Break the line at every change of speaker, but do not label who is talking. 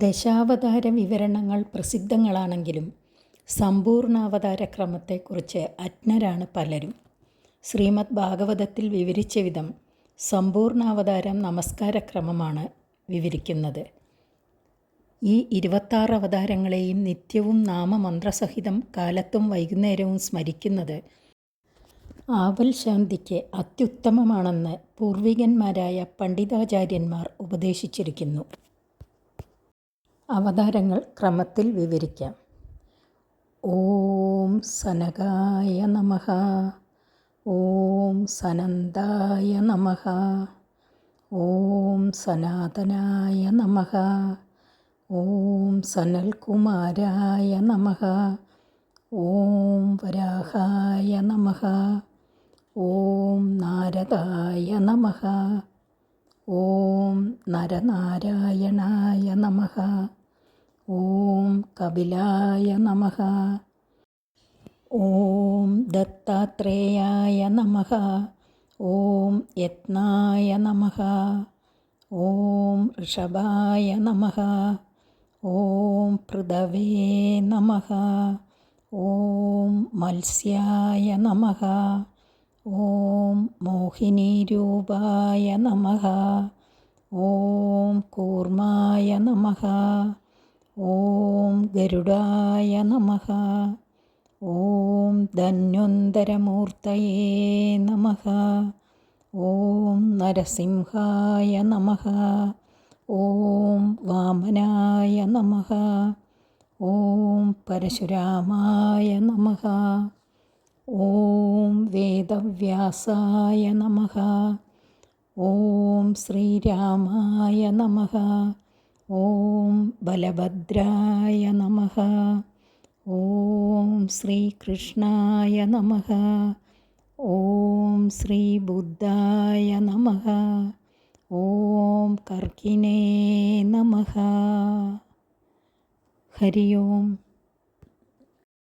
ദശാവതാര വിവരണങ്ങൾ പ്രസിദ്ധങ്ങളാണെങ്കിലും സമ്പൂർണ്ണാവതാരക്രമത്തെക്കുറിച്ച് അജ്ഞരാണ് പലരും. ശ്രീമദ് ഭാഗവതത്തിൽ വിവരിച്ച വിധം സമ്പൂർണ്ണാവതാരം നമസ്കാരക്രമമാണ് വിവരിക്കുന്നത്. ഈ 26 അവതാരങ്ങളെയും നിത്യവും നാമമന്ത്രസഹിതം കാലത്തും വൈകുന്നേരവും സ്മരിക്കുന്നത് ആവൽ ശാന്തിക്ക് അത്യുത്തമമാണെന്ന് പൂർവികന്മാരായ പണ്ഡിതാചാര്യന്മാർ ഉപദേശിച്ചിരിക്കുന്നു. അവതാരങ്ങൾ ക്രമത്തിൽ വിവരിക്കാം. ഓം സനകായ നമഃ. ഓം സനന്ദായ നമഃ. ഓം സനാതനായ നമഃ. ഓം സനൽകുമാരായ നമഃ. ഓം വരാഹായ നമഃ. ഓം നാരദായ നമഃ. ഓം നരനാരായണായ നമഃ. ഓം കപിലായ നമഃ. ഓം ദത്താത്രേയായ നമഃ. ഓം യത്നായ നമഃ. ഓം ഋഷഭായ നമഃ. ഓം പൃഥവേ നമഃ. ഓം മത്സ്യായ നമഃ. ഓം മോഹിനീരൂപായ നമഃ. ഓം കൂർമായ നമഃ. ഓം ഗരുഡായ നമഃ. ഓം ധന്വന്തരമൂർത്തയേ നമഃ. ഓം നരസിംഹായ നമഃ. ഓം വാമനായ നമഃ. ഓം പരശുരാമായ നമഃ. ഓം വേദവ്യാസായ നമഃ. ഓം ശ്രീരാമായ നമഃ. ഓം ബലഭദ്രായ നമഃ. ഓം ശ്രീകൃഷ്ണായ നമഃ. ഓം ശ്രീബുദ്ധായ നമഃ. ഓം കർക്കിനേ നമഃ. ഹരി ഓം.